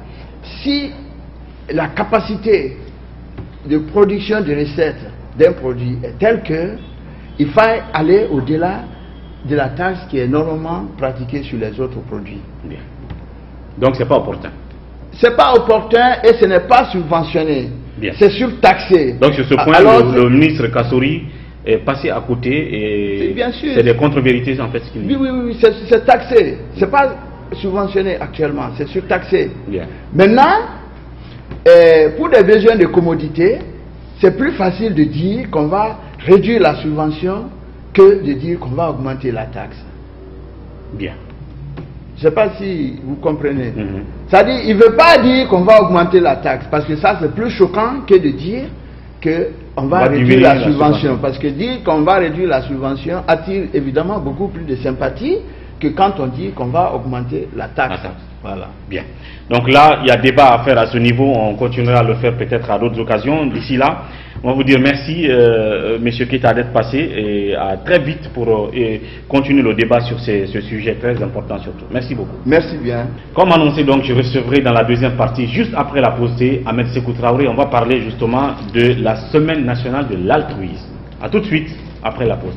si la capacité de production de recettes d'un produit est telle que il faut aller au-delà de la taxe qui est normalement pratiquée sur les autres produits. Bien. Donc, ce n'est pas opportun. c'est pas opportun et ce n'est pas subventionné. C'est surtaxé. Donc sur ce point, alors, le ministre Kassory est passé à côté et bien sûr. C'est des contre-vérités en fait ce qu'il dit. Oui, c'est taxé. C'est pas subventionné actuellement, c'est surtaxé. Bien. Maintenant, pour des besoins de commodité, c'est plus facile de dire qu'on va réduire la subvention que de dire qu'on va augmenter la taxe. Bien. Je ne sais pas si vous comprenez. C'est-à-dire, il ne veut pas dire qu'on va augmenter la taxe, parce que ça c'est plus choquant que de dire qu'on va réduire la subvention. Parce que dire qu'on va réduire la subvention attire évidemment beaucoup plus de sympathie que quand on dit qu'on va augmenter la taxe. Voilà. Bien. Donc là, il y a débat à faire à ce niveau. On continuera à le faire peut-être à d'autres occasions. D'ici là, on va vous dire merci, Monsieur Keita, d'être passé et à très vite pour continuer le débat sur ce sujet très important surtout. Merci beaucoup. Merci bien. Comme annoncé, donc, je recevrai dans la deuxième partie, juste après la pause, Ahmed Sékou Traoré. On va parler justement de la Semaine nationale de l'altruisme. A tout de suite après la pause.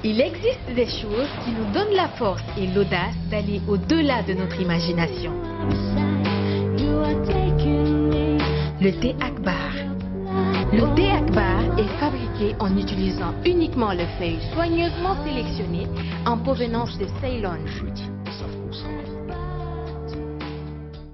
Il existe des choses qui nous donnent la force et l'audace d'aller au-delà de notre imagination. Le thé Akbar. Le thé Akbar est fabriqué en utilisant uniquement les feuilles soigneusement sélectionnées en provenance de Ceylon.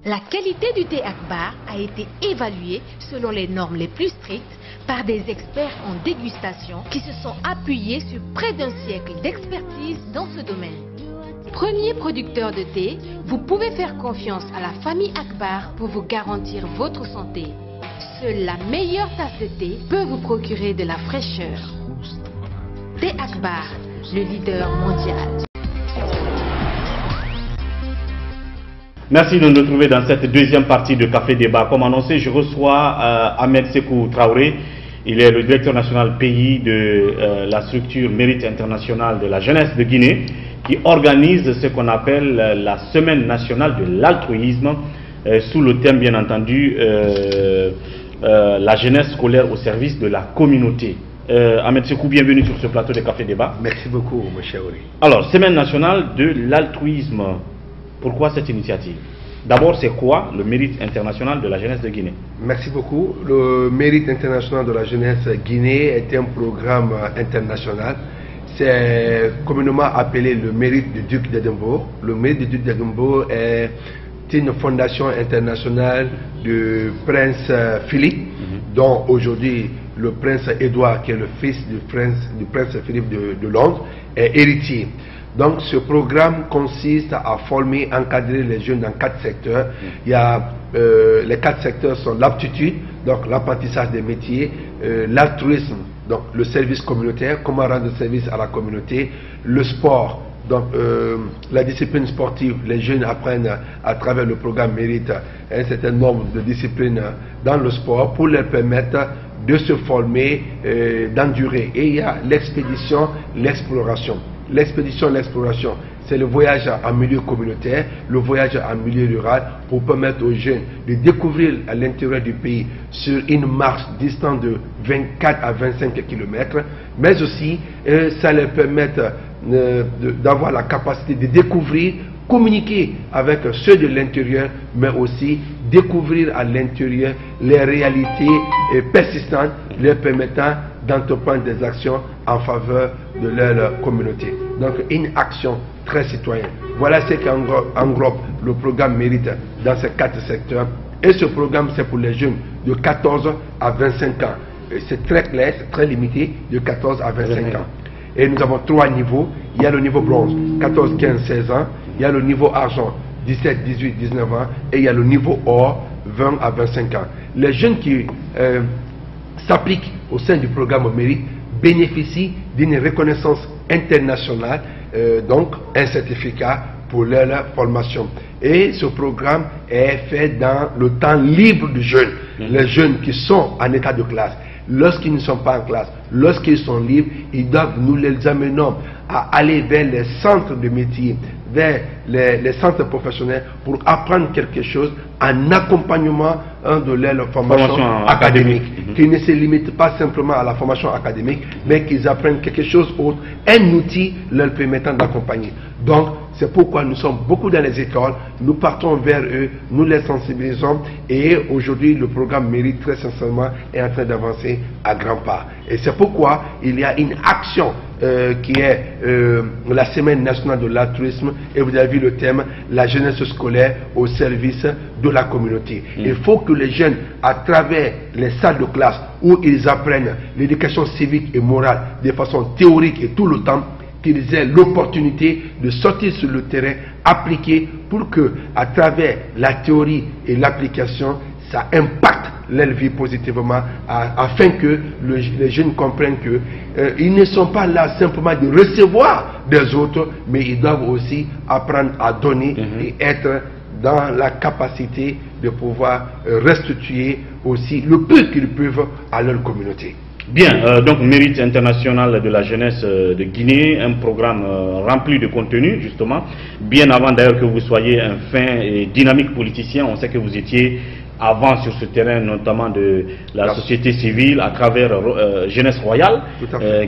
La qualité du thé Akbar a été évaluée selon les normes les plus strictes par des experts en dégustation qui se sont appuyés sur près d'un siècle d'expertise dans ce domaine. Premier producteur de thé, vous pouvez faire confiance à la famille Akbar pour vous garantir votre santé. Seule la meilleure tasse de thé peut vous procurer de la fraîcheur. Thé Akbar, le leader mondial. Merci de nous retrouver dans cette deuxième partie de Café Débat. Comme annoncé, je reçois Ahmed Sékou Traoré. Il est le directeur national pays de la structure Mérite International de la jeunesse de Guinée, qui organise ce qu'on appelle la Semaine nationale de l'altruisme, sous le thème bien entendu la jeunesse scolaire au service de la communauté. Ahmed Sékou, bienvenue sur ce plateau de Café Débat. Merci beaucoup, M. Chaouri. Alors, Semaine nationale de l'altruisme. Pourquoi cette initiative? D'abord, c'est quoi le Mérite international de la jeunesse de Guinée? Merci beaucoup. Le Mérite international de la jeunesse Guinée est un programme international. C'est communément appelé le Mérite du Duc d'Édimbourg. Le Mérite du Duc d'Édimbourg est une fondation internationale du prince Philippe, dont aujourd'hui le prince Édouard, qui est le fils du prince Philippe de Londres, est héritier. Donc ce programme consiste à former, encadrer les jeunes dans 4 secteurs. Il y a, les 4 secteurs sont l'aptitude, donc l'apprentissage des métiers, l'altruisme, donc le service communautaire, comment rendre service à la communauté, le sport, donc la discipline sportive. Les jeunes apprennent à travers le programme Mérite un certain nombre de disciplines dans le sport pour leur permettre de se former, d'endurer. Et il y a l'expédition, l'exploration. L'expédition, l'exploration, c'est le voyage en milieu communautaire, le voyage en milieu rural pour permettre aux jeunes de découvrir à l'intérieur du pays sur une marche distante de 24 à 25 km, mais aussi ça leur permet d'avoir la capacité de découvrir, communiquer avec ceux de l'intérieur, mais aussi découvrir à l'intérieur les réalités persistantes leur permettant d'entreprendre des actions en faveur de leur communauté. Donc une action très citoyenne. Voilà ce qu'englobe le programme Mérite dans ces 4 secteurs. Et ce programme, c'est pour les jeunes de 14 à 25 ans. C'est très clair, c'est très limité, de 14 à 25 ans. Et nous avons 3 niveaux. Il y a le niveau bronze, 14, 15, 16 ans. Il y a le niveau argent, 17, 18, 19 ans. Et il y a le niveau or, 20 à 25 ans. Les jeunes qui s'appliquent au sein du programme Mérite bénéficient d'une reconnaissance internationale, donc un certificat pour leur formation. Et ce programme est fait dans le temps libre du jeune. Les jeunes qui sont en état de classe, lorsqu'ils ne sont pas en classe, lorsqu'ils sont libres, ils doivent, nous les amenons à aller vers les centres de métiers vers les centres professionnels pour apprendre quelque chose en accompagnement de leur formation académique. Qu'ils ne se limitent pas simplement à la formation académique, mais qu'ils apprennent quelque chose autre, un outil leur permettant d'accompagner. Donc, c'est pourquoi nous sommes beaucoup dans les écoles, nous partons vers eux, nous les sensibilisons et aujourd'hui le programme Mérite très sincèrement est en train d'avancer à grands pas. Et c'est pourquoi il y a une action qui est la Semaine nationale de l'altruisme et vous avez vu le thème, la jeunesse scolaire au service de la communauté. Il faut que les jeunes, à travers les salles de classe où ils apprennent l'éducation civique et morale de façon théorique et tout le temps, qu'ils aient l'opportunité de sortir sur le terrain, appliquer pour que, à travers la théorie et l'application, ça impacte leur vie positivement, afin que les jeunes comprennent que ils ne sont pas là simplement de recevoir des autres, mais ils doivent aussi apprendre à donner et être dans la capacité de pouvoir restituer aussi le peu qu'ils peuvent à leur communauté. Bien, donc Mérite international de la jeunesse de Guinée, un programme rempli de contenu justement, bien avant d'ailleurs que vous soyez un fin et dynamique politicien. On sait que vous étiez avant sur ce terrain notamment de la société civile à travers Jeunesse Royale,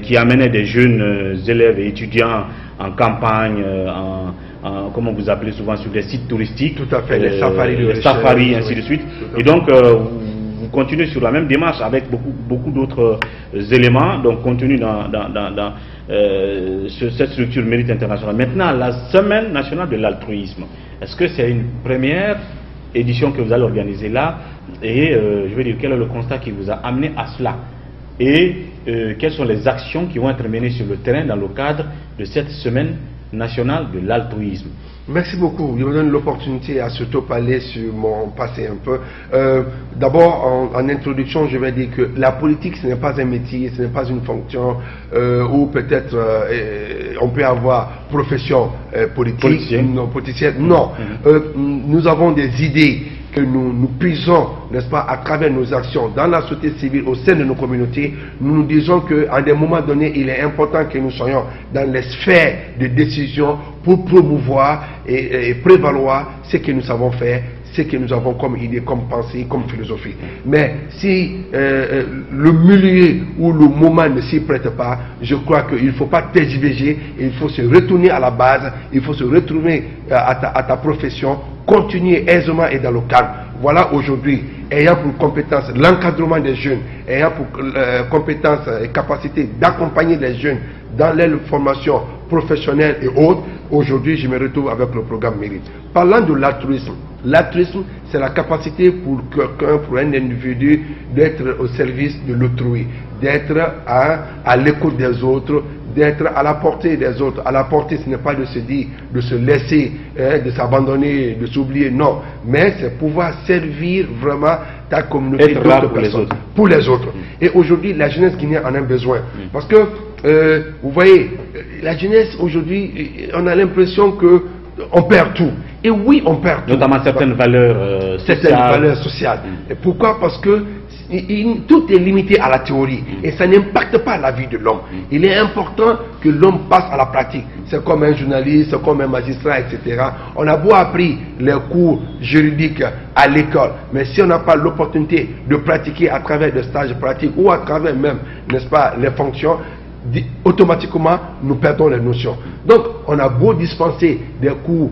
qui amenait des jeunes élèves et étudiants en campagne, comment vous appelez souvent, sur des sites touristiques. Tout à fait, les safaris, ainsi de suite. Et donc vous continuez sur la même démarche avec beaucoup d'autres éléments, donc contenus dans cette structure Mérite international. Maintenant, la Semaine nationale de l'altruisme, est-ce que c'est une première édition que vous allez organiser là? Et je veux dire, quel est le constat qui vous a amené à cela? Et quelles sont les actions qui vont être menées sur le terrain dans le cadre de cette Semaine nationale de l'altruisme? Merci beaucoup. Je me donne l'opportunité à surtout parler sur mon passé un peu. D'abord, en introduction, je vais dire que la politique, ce n'est pas un métier, ce n'est pas une fonction où peut-être on peut avoir profession politique, politicienne. Non. Nous avons des idées que nous puisons, n'est-ce pas, à travers nos actions dans la société civile, au sein de nos communautés. Nous disons qu'à des moments donnés, il est important que nous soyons dans les sphères de décision pour promouvoir et prévaloir ce que nous savons faire, ce que nous avons comme idée, comme pensée, comme philosophie. Mais si le milieu ou le moment ne s'y prête pas, je crois qu'il ne faut pas tergiverser, il faut se retourner à la base, il faut se retourner à ta profession, continuer aisément et dans le calme. Voilà aujourd'hui, ayant pour compétence l'encadrement des jeunes, ayant pour compétence et capacité d'accompagner les jeunes dans leur formation professionnelle et autres, aujourd'hui je me retrouve avec le programme Mérite. Parlant de l'altruisme, l'altruisme c'est la capacité pour quelqu'un, pour un individu d'être au service de l'autrui, d'être à l'écoute des autres, d'être à la portée des autres. À la portée, ce n'est pas de se dire, de se laisser, de s'abandonner, de s'oublier, non. Mais c'est pouvoir servir vraiment ta communauté d'autres personnes, pour les autres. Et aujourd'hui, la jeunesse guinéenne en a besoin. Parce que, vous voyez, la jeunesse aujourd'hui, on a l'impression que on perd tout. Et oui, on perd tout. Notamment certaines valeurs sociales. Certaines valeurs sociales. Et pourquoi? Parce que tout est limité à la théorie et ça n'impacte pas la vie de l'homme. Il est important que l'homme passe à la pratique. C'est comme un journaliste, c'est comme un magistrat, etc. On a beau appris les cours juridiques à l'école, mais si on n'a pas l'opportunité de pratiquer à travers des stages pratiques ou à travers même, n'est-ce pas, les fonctions, automatiquement nous perdons les notions. Donc on a beau dispenser des cours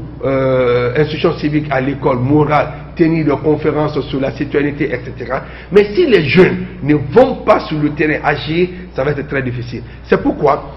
instruction civique à l'école, morale, tenir des conférences sur la citoyenneté, etc. Mais si les jeunes ne vont pas sur le terrain agir, ça va être très difficile. C'est pourquoi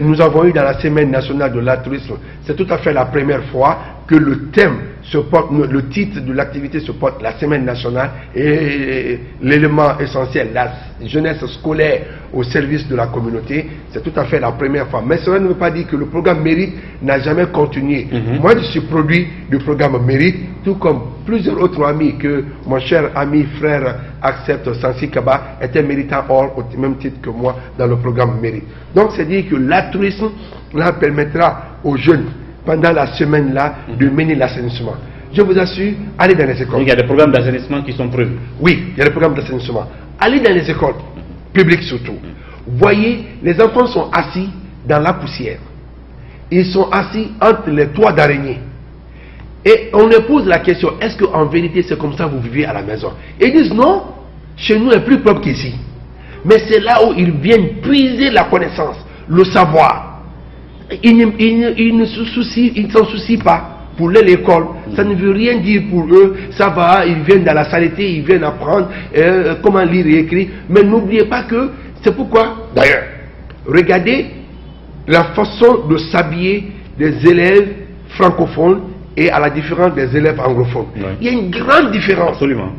nous avons eu dans la Semaine nationale de l'altruisme, c'est tout à fait la première fois que le thème se porte, le titre de l'activité se porte la Semaine nationale et l'élément essentiel, la jeunesse scolaire au service de la communauté, c'est tout à fait la première fois. Mais cela ne veut pas dire que le programme Mérite n'a jamais continué. Moi je suis produit du programme Mérite, tout comme plusieurs autres amis que mon cher ami, frère Accept Sansi Kaba était méritant or au même titre que moi dans le programme Mérite. Donc c'est dire que l'altruisme là permettra aux jeunes pendant la semaine là de mener l'assainissement. Je vous assure, allez dans les écoles. Il y a des programmes d'assainissement qui sont prévus. Oui, il y a des programmes d'assainissement. Allez dans les écoles, publiques surtout. Voyez, les enfants sont assis dans la poussière. ils sont assis entre les toits d'araignée. Et on leur pose la question, est-ce qu'en vérité c'est comme ça que vous vivez à la maison? Et ils disent non, chez nous est plus propre qu'ici. Mais c'est là où ils viennent puiser la connaissance, le savoir. Ils ne s'en soucient pas. Pour l'école, ça ne veut rien dire pour eux, ça va, ils viennent dans la saleté, ils viennent apprendre comment lire et écrire. Mais n'oubliez pas que, c'est pourquoi, d'ailleurs, regardez la façon de s'habiller des élèves francophones et à la différence des élèves anglophones. Ouais. Il y a une grande différence. Absolument.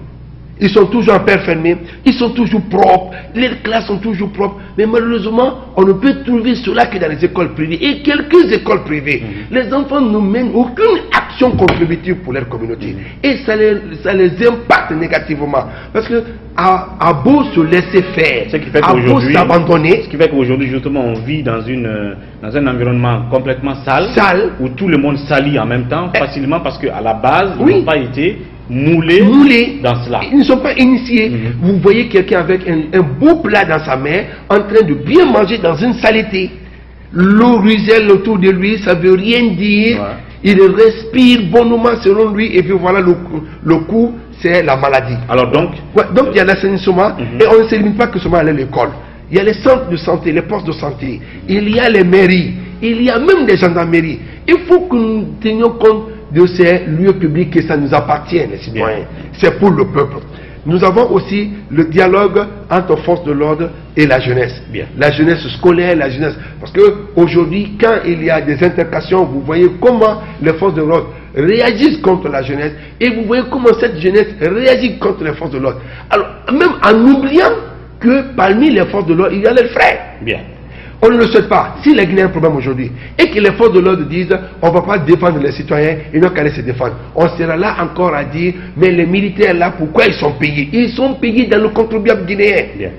Ils sont toujours en paire fermée, ils sont toujours propres, les classes sont toujours propres, mais malheureusement, on ne peut trouver cela que dans les écoles privées. Et quelques écoles privées, les enfants ne mènent aucune action contributive pour leur communauté. Et ça les impacte négativement. Parce que, à beau se laisser faire, à beau s'abandonner. Ce qui fait qu'aujourd'hui, justement, on vit dans un environnement complètement sale, où tout le monde salit en même temps, facilement, parce qu'à la base, ils n'ont pas été moulés dans cela. Ils ne sont pas initiés. Vous voyez quelqu'un avec un beau plat dans sa main, en train de bien manger dans une saleté. L'eau ruisselle autour de lui, ça ne veut rien dire. Ouais. Il respire bonnement selon lui, et puis voilà le coup, c'est la maladie. Alors donc, donc il y a l'assainissement, et on ne se limite pas que seulement à l'école. Il y a les centres de santé, les postes de santé, il y a les mairies, il y a même des gendarmeries. Il faut que nous tenions compte de ces lieux publics que ça nous appartient, les citoyens. C'est pour le peuple. Nous avons aussi le dialogue entre forces de l'ordre et la jeunesse. La jeunesse scolaire, la jeunesse. Parce qu'aujourd'hui, quand il y a des interpellations, vous voyez comment les forces de l'ordre réagissent contre la jeunesse, et vous voyez comment cette jeunesse réagit contre les forces de l'ordre. Alors, même en oubliant que parmi les forces de l'ordre, il y a les frères. On ne le souhaite pas. Si les Guinéens ont un problème aujourd'hui et que les forces de l'ordre disent on ne va pas défendre les citoyens, ils n'ont qu'à aller se défendre, on sera là encore à dire mais les militaires là, pourquoi ils sont payés? Ils sont payés dans le contribuable guinéen.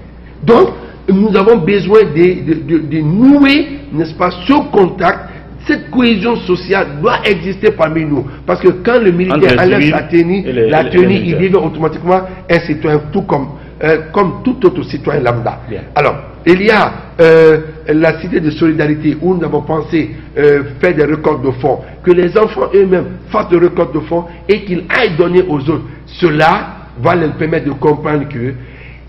Donc nous avons besoin de nouer, n'est-ce pas, ce contact. Cette cohésion sociale doit exister parmi nous. Parce que quand le militaire enlève sa tenue, il devient automatiquement un citoyen tout comme tout autre citoyen lambda. Alors, il y a la cité de solidarité où nous avons pensé faire des records de fonds, que les enfants eux-mêmes fassent des records de fonds et qu'ils aillent donner aux autres. Cela va leur permettre de comprendre que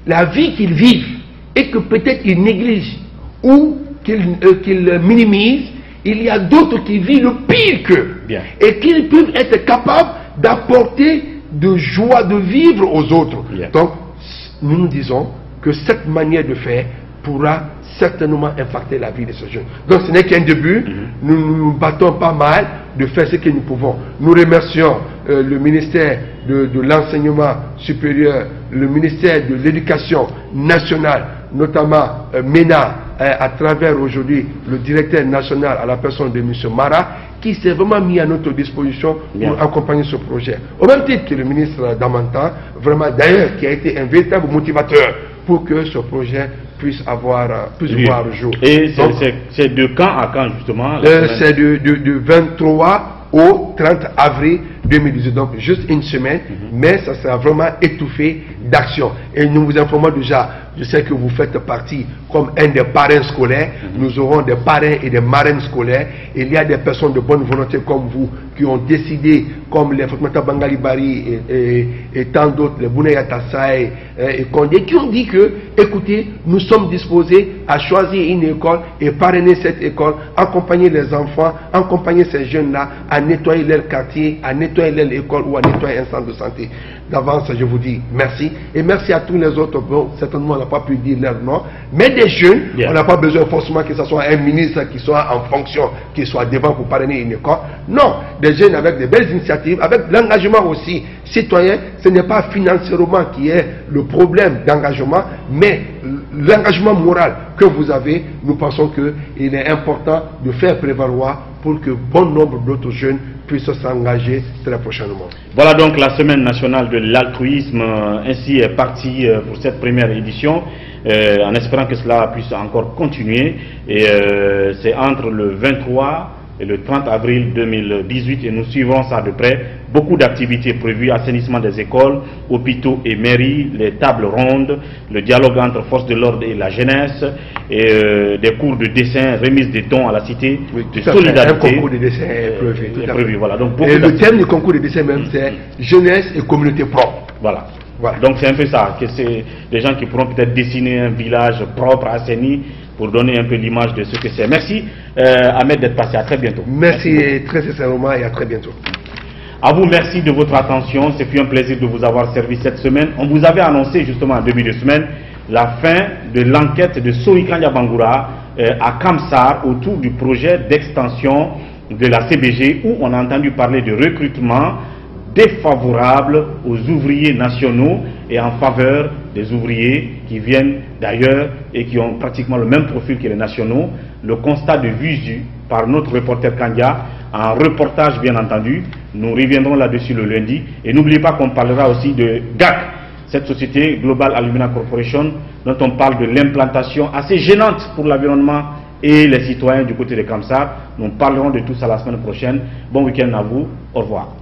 la vie qu'ils vivent et que peut-être ils négligent ou qu'ils minimisent, il y a d'autres qui vivent le pire qu'eux et qu'ils peuvent être capables d'apporter de joie de vivre aux autres. Donc, nous disons que cette manière de faire pourra certainement impacter la vie de ce jeune. Donc ce n'est qu'un début, nous nous battons pas mal de faire ce que nous pouvons. Nous remercions le ministère de l'enseignement supérieur, le ministère de l'éducation nationale, notamment MENA, à travers aujourd'hui le directeur national à la personne de M. Mara, qui s'est vraiment mis à notre disposition pour accompagner ce projet. Au même titre que le ministre Damanta, vraiment d'ailleurs, qui a été un véritable motivateur pour que ce projet puisse voir le jour. Et c'est de quand à quand justement? C'est du 23 au 30 avril 2018, donc juste une semaine, mais ça sera vraiment étouffé d'action. Et nous vous informons déjà, je sais que vous faites partie comme un des parrains scolaires, nous aurons des parrains et des marraines scolaires. Il y a des personnes de bonne volonté comme vous qui ont décidé, comme les Fatmata Bangali Bari et tant d'autres, les Bounaya Tassaï et Kondé, qui ont dit que, écoutez, nous sommes disposés à choisir une école et parrainer cette école, accompagner les enfants, accompagner ces jeunes-là à nettoyer leur quartier, à nettoyer leur école ou à nettoyer un centre de santé. D'avance, je vous dis merci. Et merci à tous les autres. Bon, certainement, on n'a pas pu dire leur nom. Mais des jeunes, on n'a pas besoin forcément que ce soit un ministre qui soit en fonction, qui soit devant pour parrainer une école. Non, des jeunes avec de belles initiatives, avec l'engagement aussi citoyen. Ce n'est pas financièrement qui est le problème d'engagement, mais l'engagement moral que vous avez, nous pensons qu'il est important de faire prévaloir pour que bon nombre d'autres jeunes puissent s'engager très prochainement. Voilà donc la semaine nationale de l'altruisme ainsi est partie pour cette première édition, en espérant que cela puisse encore continuer. Et c'est entre le 23 et le 30 avril 2018 et nous suivrons ça de près beaucoup d'activités prévues, assainissement des écoles, hôpitaux et mairies, les tables rondes, le dialogue entre forces de l'ordre et la jeunesse, et des cours de dessin, remise des dons à la cité, de solidarité. Un concours de dessin est prévu. Voilà. Donc, et le thème du concours de dessin même, c'est jeunesse et communauté propre. Voilà. Donc c'est un peu ça, que c'est des gens qui pourront peut-être dessiner un village propre, assaini, pour donner un peu l'image de ce que c'est. Merci Ahmed d'être passé, à très bientôt. Merci très sincèrement et à très bientôt. À vous, merci de votre attention, c'est un plaisir de vous avoir servi cette semaine. On vous avait annoncé justement en début de semaine la fin de l'enquête de Sohikanya Bangoura à Kamsar autour du projet d'extension de la CBG où on a entendu parler de recrutement défavorable aux ouvriers nationaux et en faveur des ouvriers qui viennent d'ailleurs et qui ont pratiquement le même profil que les nationaux. Le constat de visu par notre reporter Kandia, en reportage bien entendu. Nous reviendrons là-dessus le lundi. Et n'oubliez pas qu'on parlera aussi de GAC, cette société Global Alumina Corporation, dont on parle de l'implantation assez gênante pour l'environnement et les citoyens du côté de Kamsar. Nous parlerons de tout ça la semaine prochaine. Bon week-end à vous. Au revoir.